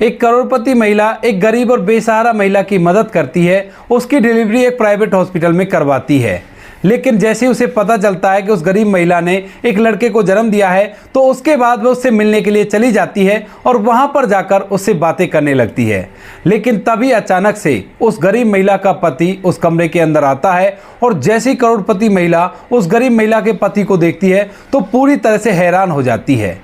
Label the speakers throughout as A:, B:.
A: एक करोड़पति महिला एक गरीब और बेसहारा महिला की मदद करती है, उसकी डिलीवरी एक प्राइवेट हॉस्पिटल में करवाती है। लेकिन जैसे ही उसे पता चलता है कि उस गरीब महिला ने एक लड़के को जन्म दिया है तो उसके बाद वो उससे मिलने के लिए चली जाती है और वहां पर जाकर उससे बातें करने लगती है। लेकिन तभी अचानक से उस गरीब महिला का पति उस कमरे के अंदर आता है और जैसे ही करोड़पति महिला उस गरीब महिला के पति को देखती है तो पूरी तरह से हैरान हो जाती है।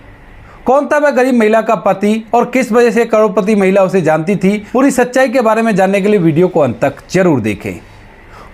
A: कौन था वह गरीब महिला का पति और किस वजह से करोड़पति महिला उसे जानती थी, पूरी सच्चाई के बारे में जानने के लिए वीडियो को अंत तक जरूर देखें।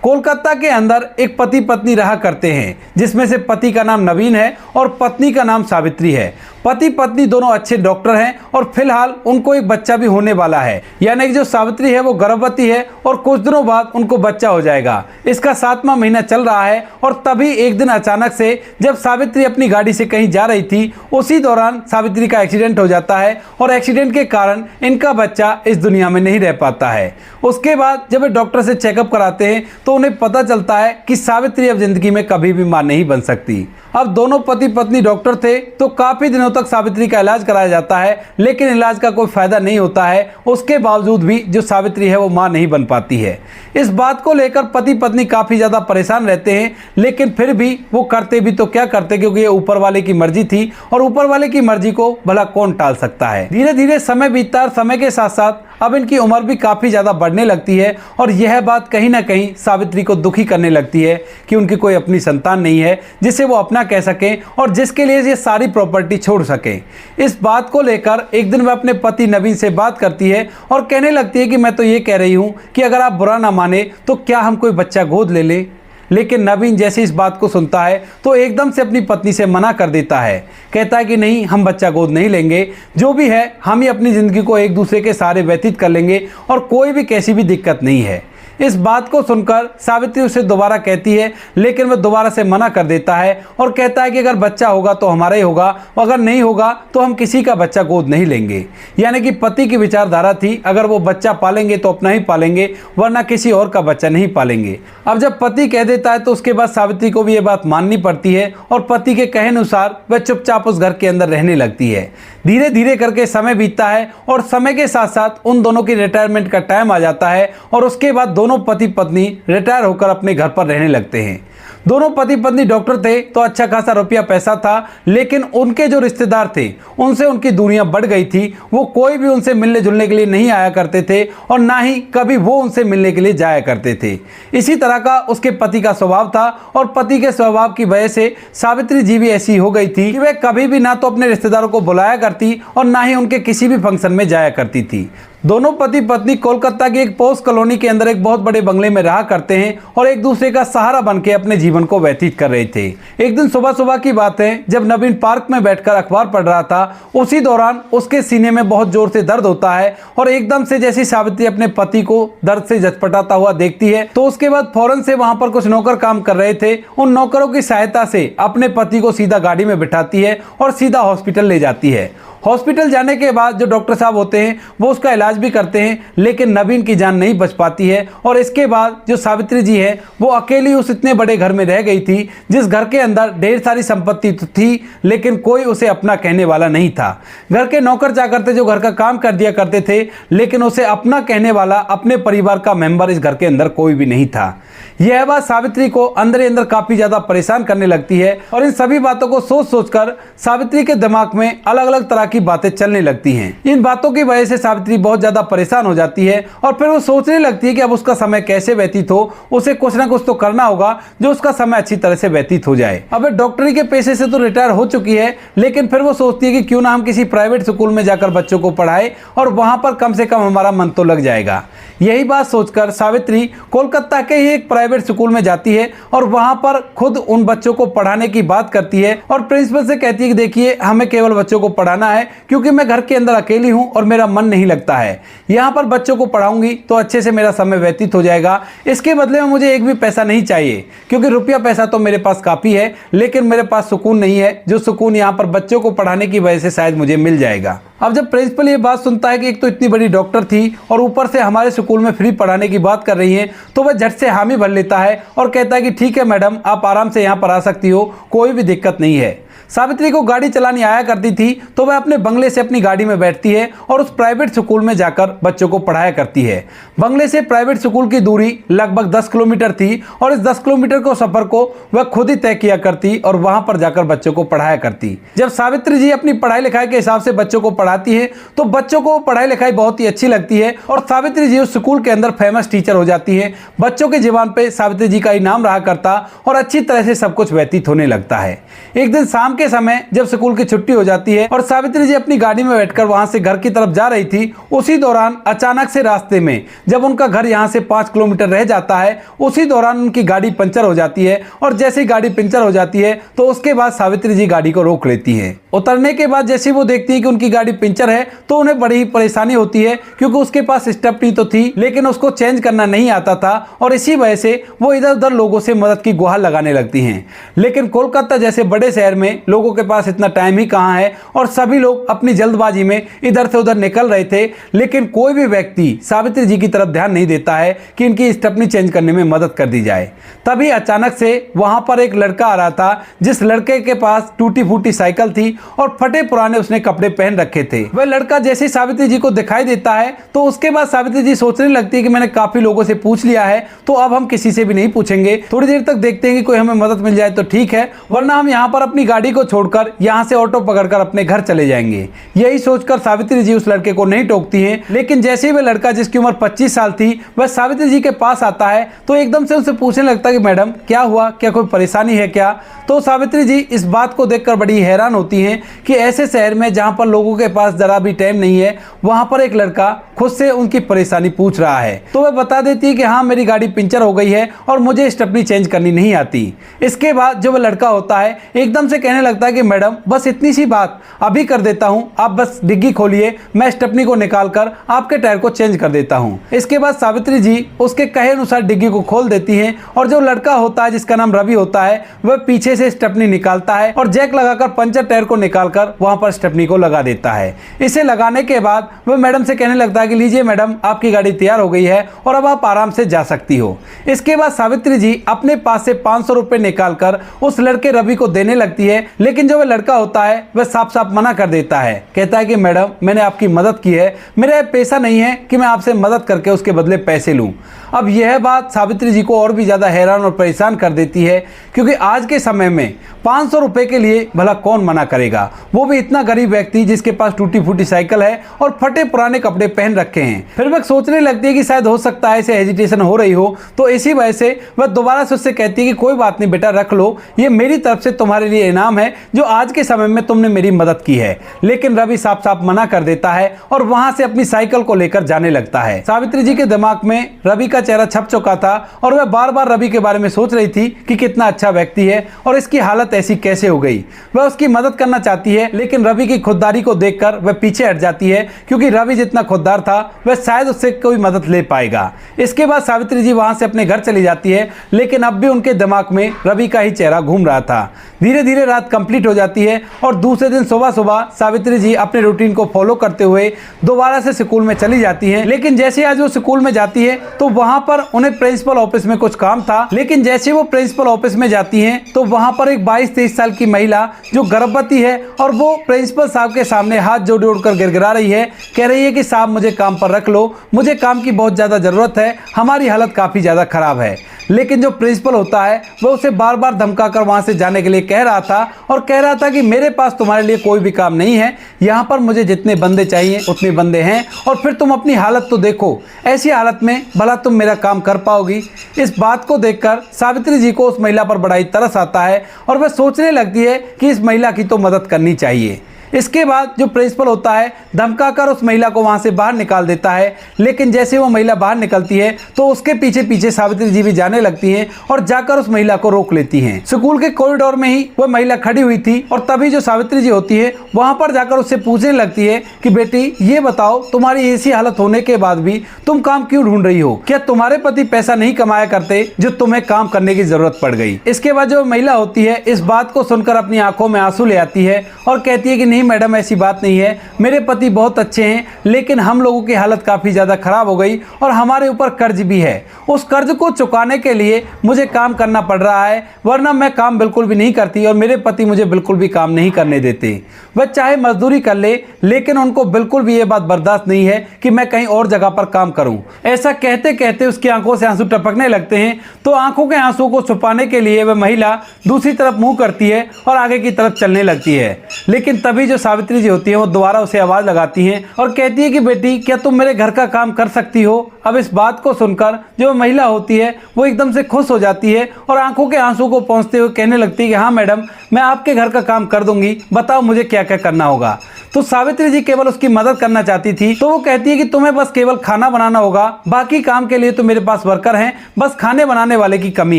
A: कोलकाता के अंदर एक पति पत्नी रहा करते हैं, जिसमें से पति का नाम नवीन है और पत्नी का नाम सावित्री है। पति पत्नी दोनों अच्छे डॉक्टर हैं और फिलहाल उनको एक बच्चा भी होने वाला है, यानी कि जो सावित्री है वो गर्भवती है और कुछ दिनों बाद उनको बच्चा हो जाएगा। इसका 7वां महीना चल रहा है और तभी एक दिन अचानक से जब सावित्री अपनी गाड़ी से कहीं जा रही थी, उसी दौरान सावित्री का एक्सीडेंट हो जाता है और एक्सीडेंट के कारण इनका बच्चा इस दुनिया में नहीं रह पाता है। उसके बाद जब वे डॉक्टर से चेकअप कराते हैं तो उन्हें पता चलता है कि सावित्री अब जिंदगी में कभी भी मां नहीं बन सकती। अब दोनों पति पत्नी डॉक्टर थे तो काफी दिनों तक सावित्री का इलाज कराया जाता है, लेकिन इलाज का कोई फायदा नहीं होता है। उसके बावजूद भी जो सावित्री है वो मां नहीं बन पाती है। इस बात को लेकर पति पत्नी काफी ज्यादा परेशान रहते हैं, लेकिन फिर भी वो करते भी तो क्या करते, क्योंकि ये ऊपर वाले की मर्जी थी और ऊपर वाले की मर्जी को भला कौन टाल सकता है। धीरे धीरे समय बीतता है, समय के साथ साथ अब इनकी उम्र भी काफी ज्यादा बढ़ने लगती है और यह बात कहीं ना कहीं सावित्री को दुखी करने लगती है कि उनकी कोई अपनी संतान नहीं है जिसे वो अपना कह सकें और जिसके लिए ये सारी प्रॉपर्टी छोड़ सकें। इस बात को लेकर एक दिन वह अपने पति नवीन से बात करती है और कहने लगती है कि मैं तो ये कह रही हूं कि अगर आप बुरा ना माने तो क्या हम कोई बच्चा गोद ले लें। लेकिन नवीन जैसे इस बात को सुनता है तो एकदम से अपनी पत्नी से मना कर देता है। कहता है कि नहीं, हम बच्चा गोद नहीं लेंगे, जो भी है हम ही अपनी ज़िंदगी को एक दूसरे के सहारे व्यतीत कर लेंगे और कोई भी कैसी भी दिक्कत नहीं है। इस बात को सुनकर सावित्री उसे दोबारा कहती है, लेकिन वह दोबारा से मना कर देता है और कहता है कि अगर बच्चा होगा तो हमारा ही होगा, अगर नहीं होगा तो हम किसी का बच्चा गोद नहीं लेंगे। यानी कि पति की विचारधारा थी, अगर वो बच्चा पालेंगे तो अपना ही पालेंगे, वरना किसी और का बच्चा नहीं पालेंगे। अब जब पति कह देता है तो उसके बाद सावित्री को भी ये बात माननी पड़ती है और पति के कहे अनुसार वह चुपचाप उस घर के अंदर रहने लगती है। धीरे धीरे करके समय बीतता है और समय के साथ साथ उन दोनों की रिटायरमेंट का टाइम आ जाता है और उसके बाद दोनों पति पत्नी रिटायर होकर अपने घर पर रहने लगते हैं। दोनों पति पत्नी डॉक्टर थे तो अच्छा खासा रुपया पैसा था, लेकिन उनके जो रिश्तेदार थे उनसे उनकी दूरियां बढ़ गई थी। वो कोई भी उनसे मिलने जुलने के लिए नहीं आया करते थे और ना ही कभी वो उनसे मिलने के लिए जाया करते थे। इसी तरह का उसके पति का स्वभाव था और पति के स्वभाव की वजह से सावित्री जी भी ऐसी हो गई थी कि वह कभी भी ना तो अपने रिश्तेदारों को बुलाया करती और ना ही उनके किसी भी फंक्शन में जाया करती थी। दोनों पति पत्नी कोलकाता की एक पॉश कॉलोनी के अंदर एक बहुत बड़े बंगले में रहा करते हैं और एक दूसरे का सहारा बनकर अपने जीवन को व्यतीत कर रहे थे। एक दिन सुबह सुबह की बात है, जब नवीन पार्क में बैठकर अखबार पढ़ रहा था, उसी दौरान उसके सीने में बहुत जोर से दर्द होता है और एकदम से जैसी सावित्री अपने पति को दर्द से झटपटाता हुआ देखती है तो उसके बाद फौरन से वहां पर कुछ नौकर काम कर रहे थे, उन नौकरों की सहायता से अपने पति को सीधा गाड़ी में बिठाती है और सीधा हॉस्पिटल ले जाती है। हॉस्पिटल जाने के बाद जो डॉक्टर साहब होते हैं वो उसका इलाज भी करते हैं, लेकिन नवीन की जान नहीं बच पाती है और इसके बाद जो सावित्री जी है वो अकेली उस इतने बड़े घर में रह गई थी, जिस घर के अंदर ढेर सारी संपत्ति तो थी लेकिन कोई उसे अपना कहने वाला नहीं था। घर के नौकर चाकर थे जो घर का काम कर दिया करते थे, लेकिन उसे अपना कहने वाला अपने परिवार का मेंबर इस घर के अंदर कोई भी नहीं था। यह बात सावित्री को अंदर ही अंदर काफी ज्यादा परेशान करने लगती है और इन सभी बातों को सोच सोचकर सावित्री के दिमाग में अलग अलग तरह की बातें चलने लगती हैं। इन बातों की वजह से सावित्री बहुत ज्यादा परेशान हो जाती है और फिर वो सोचने लगती है कि अब उसका समय कैसे व्यतीत हो, उसे कुछ ना कुछ तो करना होगा जो उसका समय अच्छी तरह से व्यतीत हो जाए। अब डॉक्टरी के पेशे से तो रिटायर हो चुकी है, लेकिन फिर वो सोचती है कि क्यों ना हम किसी प्राइवेट स्कूल में जाकर बच्चों को पढ़ाए और वहां पर कम से कम हमारा मन तो लग जाएगा। यही बात सोचकर सावित्री कोलकाता के ही एक प्राइवेट स्कूल में जाती है और वहां पर खुद उन बच्चों को पढ़ाने की बात करती है और प्रिंसिपल से कहती है कि देखिए, हमें केवल बच्चों को पढ़ाना है क्योंकि मैं घर के अंदर अकेली हूं और मेरा मन नहीं लगता है। यहां पर बच्चों को पढ़ाऊंगी तो अच्छे से मेरा समय व्यतीत हो जाएगा। इसके बदले में मुझे एक भी पैसा नहीं चाहिए, क्योंकि रुपया पैसा तो मेरे पास काफी है, लेकिन मेरे पास सुकून नहीं है, जो सुकून यहां पर बच्चों को पढ़ाने की वजह से शायद मुझे मिल जाएगा। अब जब प्रिंसिपल ये बात सुनता है कि एक तो इतनी बड़ी डॉक्टर थी और ऊपर से हमारे स्कूल में फ्री पढ़ाने की बात कर रही है, तो वह झट से हामी भर लेता है और कहता है कि ठीक है मैडम, आप आराम से यहाँ पर आ सकती हो, कोई भी दिक्कत नहीं है। सावित्री को गाड़ी चलानी आया करती थी, तो वह अपने बंगले से अपनी गाड़ी में बैठती है और उस प्राइवेट स्कूल में जाकर बच्चों को पढ़ाया करती है। बंगले से प्राइवेट स्कूल की दूरी लगभग 10 किलोमीटर थी और इस 10 किलोमीटर को सफर को वह खुद ही तय किया करती और वहां पर जाकर बच्चों को पढ़ाया करती। जब सावित्री जी अपनी पढ़ाई लिखाई के हिसाब से बच्चों को पढ़ाती है तो बच्चों को पढ़ाई लिखाई बहुत ही अच्छी लगती है और सावित्री जी उस स्कूल के अंदर फेमस टीचर हो जाती है। बच्चों के जीवन पे सावित्री जी का इनाम रहा करता और अच्छी तरह से सब कुछ व्यतीत होने लगता है। एक दिन शाम के समय जब स्कूल की छुट्टी हो जाती है और सावित्री जी अपनी गाड़ी में बैठकर वहां से घर की तरफ जा रही थी, उसी दौरान अचानक से रास्ते में जब उनका घर यहां से 5 किलोमीटर रह जाता है, उसी दौरान उनकी गाड़ी पंचर हो जाती है और जैसे ही गाड़ी पंचर हो जाती है तो उसके बाद सावित्री जी गाड़ी को रोक लेती है। उतरने के बाद जैसे वो देखती है कि उनकी गाड़ी पंचर है तो उन्हें बड़ी ही परेशानी होती है, क्योंकि उसके पास स्टेपनी तो थी लेकिन उसको चेंज करना नहीं आता था और इसी वजह से वो इधर उधर लोगों से मदद की गुहार लगाने लगती हैं। लेकिन कोलकाता जैसे बड़े शहर में लोगों के पास इतना टाइम ही कहाँ है और सभी लोग अपनी जल्दबाजी में इधर से उधर निकल रहे थे, लेकिन कोई भी व्यक्ति सावित्री जी की तरफ ध्यान नहीं देता है कि इनकी स्टेपनी चेंज करने में मदद कर दी जाए। तभी अचानक से वहां पर एक लड़का आ रहा था, जिस लड़के के पास टूटी फूटी साइकिल थी और फटे पुराने उसने कपड़े पहन रखे थे। वह लड़का जैसे सावित्री जी को दिखाई देता है तो उसके बाद सावित्री जी सोचने लगती है कि मैंने काफी लोगों से पूछ लिया है तो अब हम किसी से भी नहीं पूछेंगे, थोड़ी देर तक देखते हैं कि कोई हमें मदद मिल जाए तो ठीक है, वरना हम यहाँ पर अपनी गाड़ी को छोड़कर यहाँ से ऑटो पकड़कर अपने घर चले जाएंगे। यही सोचकर सावित्री जी उस लड़के को नहीं टोकती हैं, लेकिन जैसे ही वह लड़का जिसकी उम्र 25 साल थी वह सावित्री जी के पास आता है तो एकदम से उनसे पूछने लगता है कि मैडम क्या हुआ, क्या कोई परेशानी है क्या? तो सावित्री जी इस बात को देखकर बड़ी हैरान होती हैं कि ऐसे शहर में जहां पर लोगों के पास जरा भी टाइम नहीं है, वहां पर एक लड़का खुद से उनकी परेशानी पूछ रहा है। तो वह बता देती है कि हाँ मेरी गाड़ी पंचर हो गई है और मुझे स्टेपनी चेंज करनी नहीं आती। इसके बाद जो वह लड़का होता है एकदम से कहने लगता है कि मैडम बस इतनी सी बात अभी कर देता हूँ, आप बस डिग्गी खोलिए, मैं स्टेपनी को निकाल कर आपके टायर को चेंज कर देता हूँ। इसके बाद सावित्री जी उसके कहे अनुसार डिग्गी को खोल देती है और जो लड़का होता है जिसका नाम रवि होता है वह पीछे से स्टेपनी निकालता है और जैक लगाकर पंचर टायर को निकालकर वहां पर स्टेपनी को लगा देता है। इसे लगाने के बाद वह मैडम से कहने लगता है कि लीजिए मैडम आपकी गाड़ी तैयार हो गई है और अब आप आराम से जा सकती हो। इसके बाद सावित्री जी अपने पास से 500 रुपए निकालकर उस लड़के रवि को देने लगती है, लेकिन जो वह लड़का होता है वह साफ साफ मना कर देता है, कहता है कि मैडम मैंने आपकी मदद की है, मेरा पैसा नहीं है कि मैं आपसे मदद करके उसके बदले पैसे लूं। अब यह बात सावित्री जी को और भी ज्यादा हैरान और परेशान कर देती है, क्योंकि आज के समय में 500 रुपए के लिए भला कौन मना करेगा, वो भी इतना गरीब व्यक्ति जिसके पास टूटी फूटी साइकिल है और फटे पुराने कपड़े पहन रखे हैं। फिर वह सोचने लगती है कि शायद हो सकता है इसे हेजिटेशन हो रही हो, तो इसी वजह से वह दोबारा से उससे कहती है कि कोई बात नहीं बेटा रख लो, ये मेरी तरफ से तुम्हारे लिए इनाम है जो आज के समय में तुमने मेरी मदद की है। लेकिन रवि साफ साफ मना कर देता है और वहां से अपनी साइकिल को लेकर जाने लगता है। सावित्री जी के दिमाग में रवि का चेहरा छप चुका था और वह बार बार रवि के बारे में सोच रही थी कि कितना अच्छा व्यक्ति है और इसकी हालत ऐसी कैसे हो गई। वह उसकी मदद करना चाहती है, लेकिन रवि की खुददारी को देखकर वह पीछे हट जाती है, क्योंकि रवि जितना खुददार था वह शायद उससे कोई मदद ले पाएगा। इसके बाद सावित्री जी वहां से अपने घर चली जाती है, लेकिन अब भी उनके दिमाग में रवि का ही चेहरा घूम रहा था। धीरे धीरे रात कंप्लीट हो जाती है और दूसरे दिन सुबह सुबह सावित्री जी अपने रूटीन को फॉलो करते हुए दोबारा से स्कूल में चली जाती हैं। लेकिन जैसे आज वो स्कूल में जाती है तो वहां पर उन्हें प्रिंसिपल ऑफिस में कुछ काम था, लेकिन जैसे वो प्रिंसिपल ऑफिस में जाती हैं तो वहां पर एक 22-23 साल की महिला जो गर्भवती है और वो प्रिंसिपल साहब के सामने हाथ जोड़ जोड़ कर गिड़गिड़ा रही है, कह रही है कि साहब मुझे काम पर रख लो, मुझे काम की बहुत ज्यादा जरूरत है, हमारी हालत काफी ज्यादा खराब है। लेकिन जो प्रिंसिपल होता है वह उसे बार बार धमकाकर वहां से जाने के लिए कह रहा था और कह रहा था कि मेरे पास तुम्हारे लिए कोई भी काम नहीं है, यहाँ पर मुझे जितने बंदे चाहिए उतने बंदे हैं और फिर तुम अपनी हालत तो देखो, ऐसी हालत में भला तुम मेरा काम कर पाओगी। इस बात को देखकर सावित्री जी को उस महिला पर बड़ा ही तरस आता है और वह सोचने लगती है कि इस महिला की तो मदद करनी चाहिए। इसके बाद जो प्रिंसिपल होता है धमकाकर उस महिला को वहां से बाहर निकाल देता है, लेकिन जैसे वो महिला बाहर निकलती है तो उसके पीछे पीछे सावित्री जी भी जाने लगती हैं और जाकर उस महिला को रोक लेती हैं। स्कूल के कॉरिडोर में ही वह महिला खड़ी हुई थी और तभी जो सावित्री जी होती है वहां पर जाकर उससे पूछने लगती है कि बेटी ये बताओ, तुम्हारी ऐसी हालत होने के बाद भी तुम काम क्यों ढूंढ रही हो? क्या तुम्हारे पति पैसा नहीं कमाया करते जो तुम्हें काम करने की जरूरत पड़ गई? इसके बाद जो महिला होती है इस बात को सुनकर अपनी आंखों में आंसू ले आती है और कहती है कि नहीं मैडम ऐसी बात नहीं है, मेरे पति बहुत अच्छे हैं, लेकिन हम लोगों की हालत काफ़ी ज़्यादा ख़राब हो गई और हमारे ऊपर कर्ज भी है। उस कर्ज को चुकाने के लिए मुझे काम करना पड़ रहा है, वरना मैं काम बिल्कुल भी नहीं करती और मेरे पति मुझे बिल्कुल भी काम नहीं करने देते। वह चाहे मजदूरी कर ले, लेकिन उनको बिल्कुल भी ये बात बर्दाश्त नहीं है कि मैं कहीं और जगह पर काम करूं। ऐसा कहते कहते उसकी आंखों से आंसू टपकने लगते हैं, तो आंखों के आंसू को छुपाने के लिए वह महिला दूसरी तरफ मुंह करती है और आगे की तरफ चलने लगती है। लेकिन तभी जो सावित्री जी होती है वो दोबारा उसे आवाज़ लगाती हैं और कहती है कि बेटी, क्या तुम मेरे घर का काम कर सकती हो? अब इस बात को सुनकर जो महिला होती है वो एकदम से खुश हो जाती है और आंखों के आंसू को पोंछते हुए कहने लगती है कि हाँ मैडम, मैं आपके घर का काम कर दूंगी, बताओ मुझे क्या क्या करना होगा। तो सावित्री जी केवल उसकी मदद करना चाहती थी, तो वो कहती है कि तुम्हें बस केवल खाना बनाना होगा, बाकी काम के लिए तो मेरे पास वर्कर हैं, बस खाने बनाने वाले की कमी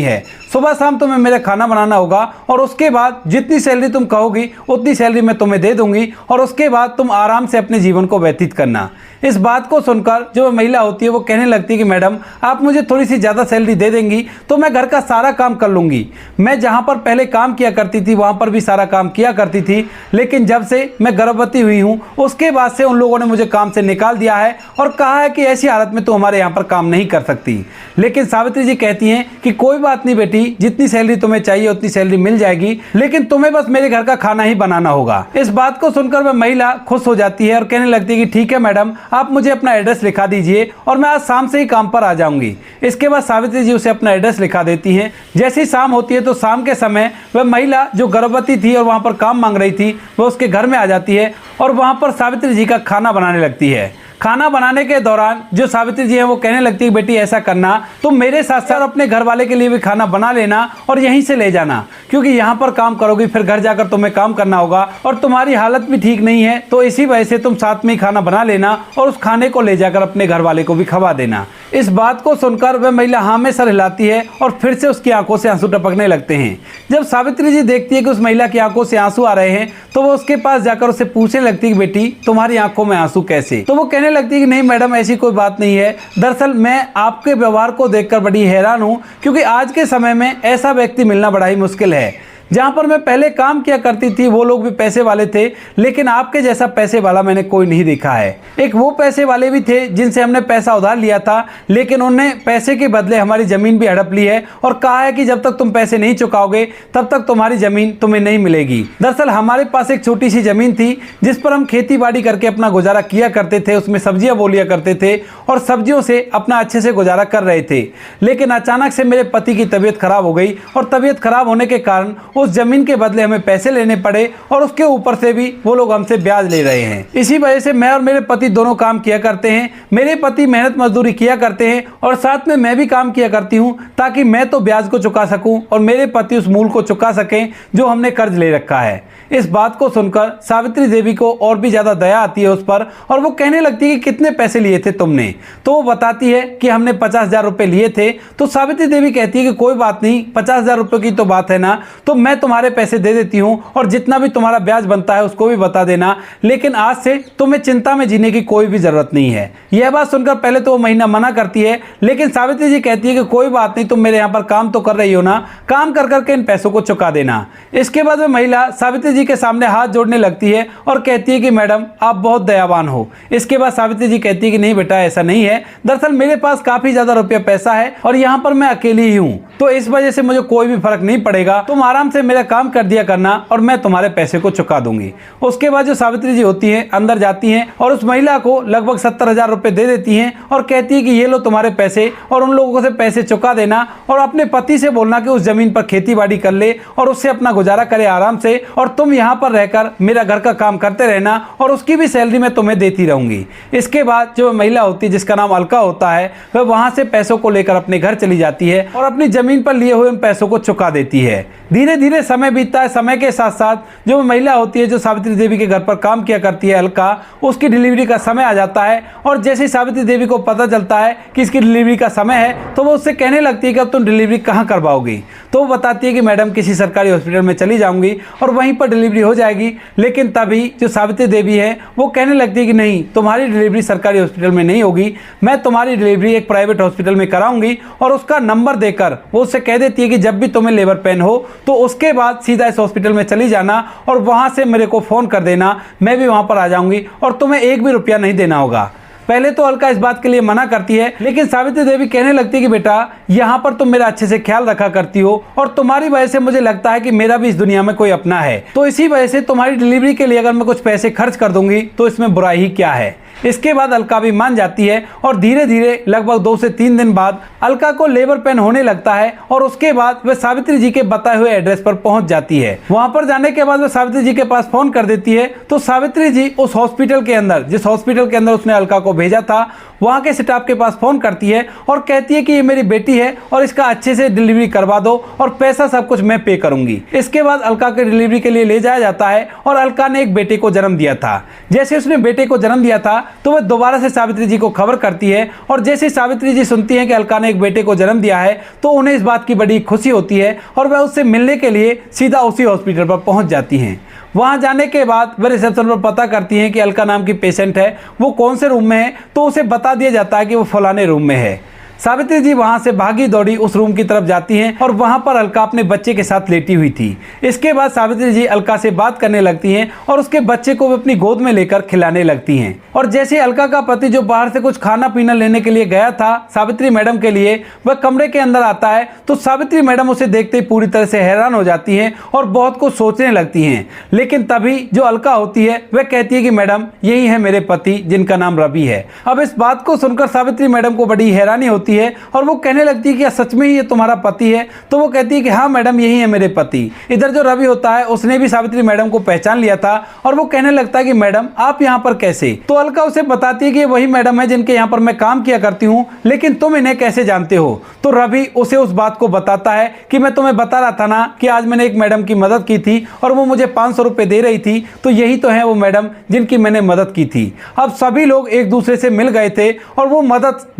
A: है। सुबह शाम तुम्हें मेरा खाना बनाना होगा और उसके बाद जितनी सैलरी तुम कहोगी उतनी सैलरी मैं तुम्हें दे दूंगी और उसके बाद तुम आराम से अपने जीवन को व्यतीत करना। इस बात को सुनकर जो महिला होती है वो कहने लगती है कि मैडम, आप मुझे थोड़ी सी ज़्यादा सैलरी दे देंगी तो मैं घर का सारा काम कर लूँगी। मैं जहाँ पर पहले काम किया करती थी वहाँ पर भी सारा काम किया करती थी, लेकिन जब से मैं गर्भवती हुई हूँ उसके बाद से उन लोगों ने मुझे काम से निकाल दिया है और कहा है कि ऐसी हालत में तो हमारे यहाँ पर काम नहीं कर सकती। लेकिन सावित्री जी कहती हैं कि कोई बात नहीं बेटी, जितनी सैलरी तुम्हें चाहिए उतनी सैलरी मिल जाएगी, लेकिन तुम्हें बस मेरे घर का खाना ही बनाना होगा। इस बात को सुनकर वह महिला खुश हो जाती है और कहने लगती है कि ठीक है मैडम, आप मुझे अपना एड्रेस लिखा दीजिए और मैं आज शाम से ही काम पर आ जाऊंगी। इसके बाद सावित्री जी उसे अपना एड्रेस लिखा देती हैं। जैसे ही शाम होती है तो शाम के समय वह महिला जो गर्भवती थी और वहाँ पर काम मांग रही थी वह उसके घर में आ जाती है और वहाँ पर सावित्री जी का खाना बनाने लगती है। खाना बनाने के दौरान जो सावित्री जी है वो कहने लगती है, बेटी ऐसा करना, तुम मेरे साथ साथ अपने घर वाले के लिए भी खाना बना लेना और यहीं से ले जाना, क्योंकि यहाँ पर काम करोगी फिर घर जाकर तुम्हें काम करना होगा और तुम्हारी हालत भी ठीक नहीं है, तो इसी वजह से तुम साथ में ही खाना बना लेना और उस खाने को ले जाकर अपने घर वाले को भी खवा देना। इस बात को सुनकर वह महिला हाँ में सर हिलाती है और फिर से उसकी आंखों से आंसू टपकने लगते हैं। जब सावित्री जी देखती है कि उस महिला की आंखों से आंसू आ रहे हैं तो वो उसके पास जाकर उसे पूछने लगती है कि बेटी, तुम्हारी आंखों में आंसू कैसे? तो वो कहने लगती है कि नहीं मैडम, ऐसी कोई बात नहीं है, दरअसल मैं आपके व्यवहार को देखकर बड़ी हैरान हूँ, क्योंकि आज के समय में ऐसा व्यक्ति मिलना बड़ा ही मुश्किल है। जहाँ पर मैं पहले काम किया करती थी वो लोग भी पैसे वाले थे, लेकिन आपके जैसा पैसे वाला मैंने कोई नहीं देखा है। एक वो पैसे वाले भी थे जिनसे हमने पैसा उधार लिया था, लेकिन उन्होंने पैसे के बदले हमारी ज़मीन भी हड़प ली है और कहा है कि जब तक तुम पैसे नहीं चुकाओगे तब तक तुम्हारी ज़मीन तुम्हें नहीं मिलेगी। दरअसल हमारे पास एक छोटी सी ज़मीन थी जिस पर हम खेती बाड़ी करके अपना गुजारा किया करते थे, उसमें सब्जियाँ बो लिया करते थे और सब्जियों से अपना अच्छे से गुजारा कर रहे थे। लेकिन अचानक से मेरे पति की तबीयत खराब हो गई और तबीयत खराब होने के कारण उस जमीन के बदले हमें पैसे लेने पड़े और उसके ऊपर से भी वो लोग हमसे ब्याज ले रहे हैं। इसी वजह से मैं और मेरे पति दोनों काम किया करते हैं। मेरे पति मेहनत मजदूरी किया करते हैं और साथ में मैं भी काम किया करती हूं, ताकि मैं तो ब्याज को चुका सकूं और मेरे पति उस मूल को चुका सकें जो हमने कर्ज ले रखा है। इस बात को सुनकर सावित्री देवी को और भी ज्यादा दया आती है उस पर और वो कहने लगती है कि कितने पैसे लिए थे तुमने? तो वो बताती है कि हमने 50,000 रुपये लिए थे। तो सावित्री देवी कहती है कि कोई बात नहीं, 50,000 रुपये की तो बात है ना, तो मैं तुम्हारे पैसे दे देती हूँ और जितना भी तुम्हारा ब्याज बनता है उसको भी बता देना, लेकिन आज से तुम्हें चिंता में जीने की कोई भी जरूरत नहीं है। यह बात सुनकर पहले तो वो महीना मना करती है, लेकिन सावित्री जी कहती है कि कोई बात नहीं, तुम मेरे यहाँ पर काम तो कर रही हो ना, काम कर करके इन पैसों को चुका देना। इसके बाद वह महिला सावित्री जी के सामने हाथ जोड़ने लगती है और कहती है कि मैडम आप बहुत दयावान हो। इसके बाद सावित्री जी कहती है कि नहीं बेटा, ऐसा नहीं है, दरअसल मेरे पास काफी ज्यादा रुपया पैसा है और यहाँ पर मैं अकेली ही हूँ, तो इस वजह से मुझे कोई भी फर्क नहीं पड़ेगा, तुम आराम से मेरा काम कर दिया करना और मैं तुम्हारे पैसे को चुका दूंगी। उसके बाद जो सावित्री जी होती हैं अंदर जाती हैं और उस महिला को लगभग 70,000 रुपए दे देती हैं और कहती है कि ये लो तुम्हारे पैसे और उन लोगों से पैसे चुका देना और अपने पति से बोलना कि उस जमीन पर खेती बाड़ी कर ले और उससे अपना गुजारा करे आराम से, और तुम यहाँ पर रहकर मेरा घर का काम करते रहना और उसकी भी सैलरी मैं तुम्हें देती रहूंगी। इसके बाद जो महिला होती है जिसका नाम अलका होता है, वह वहां से पैसों को लेकर अपने घर चली जाती है और अपनी जमीन पर लिए हुए उन पैसों को चुका देती है। धीरे धीरे समय बीतता है। समय के साथ साथ जो महिला होती है जो सावित्री देवी के घर पर काम किया करती है अलका, उसकी डिलीवरी का समय आ जाता है और जैसे ही सावित्री देवी को पता चलता है कि इसकी डिलीवरी का समय है तो वो उससे कहने लगती है कि अब तुम डिलीवरी कहाँ करवाओगी? तो वो बताती है कि मैडम किसी सरकारी हॉस्पिटल में चली जाऊंगी और वहीं पर डिलीवरी हो जाएगी। लेकिन तभी जो सावित्री देवी है वो कहने लगती है कि नहीं, तुम्हारी डिलीवरी सरकारी हॉस्पिटल में नहीं होगी, मैं तुम्हारी डिलीवरी एक प्राइवेट हॉस्पिटल में कराऊंगी। और उसका नंबर देकर वो उससे कह देती है कि जब भी तुम्हें लेबर पेन हो तो उसके बाद सीधा इस हॉस्पिटल में चली जाना और वहाँ से मेरे को फ़ोन कर देना, मैं भी वहाँ पर आ जाऊँगी और तुम्हें एक भी रुपया नहीं देना होगा। पहले तो अलका इस बात के लिए मना करती है, लेकिन सावित्री देवी कहने लगती है कि बेटा यहाँ पर तुम मेरा अच्छे से ख्याल रखा करती हो और तुम्हारी वजह से मुझे लगता है कि मेरा भी इस दुनिया में कोई अपना है, तो इसी वजह से तुम्हारी डिलीवरी के लिए अगर मैं कुछ पैसे खर्च कर दूंगी तो इसमें बुराई ही क्या है। इसके बाद अलका भी मान जाती है और धीरे धीरे लगभग 2 से 3 दिन बाद अलका को लेबर पेन होने लगता है और उसके बाद वह सावित्री जी के बताए हुए एड्रेस पर पहुंच जाती है। वहां पर जाने के बाद वह सावित्री जी के पास फोन कर देती है, तो सावित्री जी उस हॉस्पिटल के अंदर, जिस हॉस्पिटल के अंदर उसने अलका को भेजा था, वहां के स्टाफ के पास फोन करती है और कहती है कि ये मेरी बेटी है और इसका अच्छे से डिलीवरी करवा दो और पैसा सब कुछ मैं पे करूंगी। इसके बाद अलका के डिलीवरी के लिए ले जाया जाता है और अलका ने एक बेटे को जन्म दिया था। जैसे उसने बेटे को जन्म दिया था तो वह दोबारा से सावित्री जी को खबर करती है और जैसे सावित्री जी सुनती हैं कि अलका ने एक बेटे को जन्म दिया है तो उन्हें इस बात की बड़ी खुशी होती है और वह उससे मिलने के लिए सीधा उसी हॉस्पिटल पर पहुंच जाती हैं। वहां जाने के बाद वह रिसेप्शन पर पता करती हैं कि अलका नाम की पेशेंट है, वो कौन से रूम में है, तो उसे बता दिया जाता है कि वो फलाने रूम में है। सावित्री जी वहां से भागी दौड़ी उस रूम की तरफ जाती हैं और वहां पर अलका अपने बच्चे के साथ लेटी हुई थी। इसके बाद सावित्री जी अलका से बात करने लगती हैं और उसके बच्चे को अपनी गोद में लेकर खिलाने लगती हैं। और जैसे अलका का पति जो बाहर से कुछ खाना पीना लेने के लिए गया था सावित्री मैडम के लिए, वह कमरे के अंदर आता है तो सावित्री मैडम उसे देखते ही पूरी तरह से हैरान हो जाती हैं और बहुत कुछ सोचने लगती हैं। लेकिन तभी जो अलका होती है वह कहती है कि मैडम यही है मेरे पति जिनका नाम रवि है। अब इस बात को सुनकर सावित्री मैडम को बड़ी हैरानी होती है और वो कहने लगती है कि क्या सच में ही ये तुम्हारा पति है? तो वो कहती है कि हाँ मैडम यही है मेरे पति। इधर जो रवि होता है उसने भी सावित्री मैडम को पहचान लिया था और वो कहने लगता है कि मैडम आप यहाँ पर कैसे? तो अलका उसे बताती है कि वही मैडम है जिनके यहाँ पर मैं काम किया करती हूँ, लेकिन तुम इन्हें कैसे जानते हो? तो रवि उसे उस बात को बताता है कि मैं तुम्हें बता रहा था ना कि आज मैंने एक मैडम की मदद की थी और वो मुझे 500 रुपए दे रही थी, तो यही तो है वो मैडम जिनकी मैंने मदद की थी। अब सभी लोग एक दूसरे से मिल गए थे और वो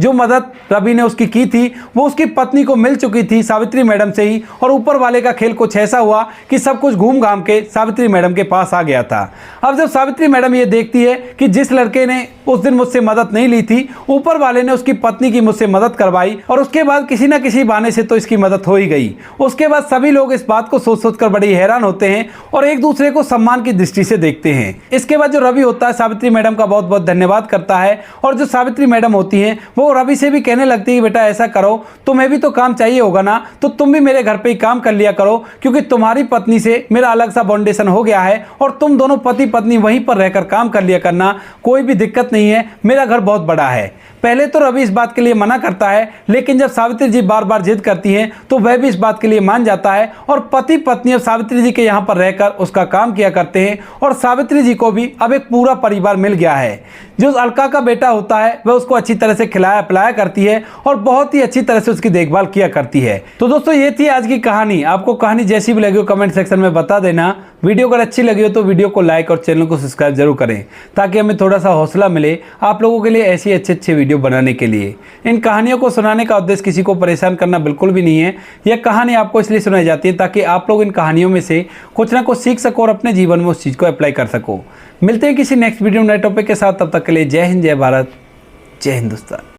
A: जो मदद रवि ने उसकी की थी वो उसकी पत्नी को मिल चुकी थी सावित्री मैडम से ही, और ऊपर वाले का खेल कुछ ऐसा हुआ कि सब कुछ घूम घाम के सावित्री मैडम के पास आ गया था। अब जब सावित्री मैडम ये देखती है कि जिस लड़के ने उस दिन मुझसे मदद नहीं ली थी, ऊपर वाले ने उसकी पत्नी की मुझसे मदद करवाई और उसके बाद किसी ना किसी बहाने से तो इसकी मदद हो ही गई। उसके बाद सभी लोग इस बात को सोच सोच कर बड़ी हैरान होते हैं और एक दूसरे को सम्मान की दृष्टि से देखते हैं। इसके बाद जो रवि होता है सावित्री मैडम का बहुत बहुत धन्यवाद करता है और जो सावित्री मैडम होती हैं वो रवि से भी कहने लगती है बेटा ऐसा करो, तुम्हें भी तो काम चाहिए होगा ना, तो तुम भी मेरे घर पे ही काम कर लिया करो, क्योंकि तुम्हारी पत्नी से मेरा अलग सा बाउंडेशन हो गया है और तुम दोनों पति पत्नी वहीं पर रहकर काम कर लिया करना, कोई भी दिक्कत नहीं है, मेरा घर बहुत बड़ा है। पहले तो रवि इस बात के लिए मना करता है, लेकिन जब सावित्री जी बार बार जिद करती हैं तो वह भी इस बात के लिए मान जाता है और पति पत्नी अब सावित्री जी के यहाँ पर रहकर उसका काम किया करते हैं और सावित्री जी को भी अब एक पूरा परिवार मिल गया है। जो अलका का बेटा होता है वह उसको अच्छी तरह से खिलाया पिलाया करती है और बहुत ही अच्छी तरह से उसकी देखभाल किया करती है। तो दोस्तों ये थी आज की कहानी। आपको कहानी जैसी भी लगी हो कमेंट सेक्शन में बता देना। वीडियो अगर अच्छी लगी हो तो वीडियो को लाइक और चैनल को सब्सक्राइब जरूर करें, ताकि हमें थोड़ा सा हौसला मिले आप लोगों के लिए ऐसी अच्छे वीडियो बनाने के लिए। इन कहानियों को सुनाने का उद्देश्य किसी को परेशान करना बिल्कुल भी नहीं है। यह कहानी आपको इसलिए सुनाई जाती है ताकि आप लोग इन कहानियों में से कुछ ना कुछ सीख सको और अपने जीवन में उस चीज़ को अप्लाई कर सको। मिलते हैं किसी नेक्स्ट वीडियो नए टॉपिक के साथ, तब तक के लिए जय हिंद, जय भारत, जय हिंदुस्तान।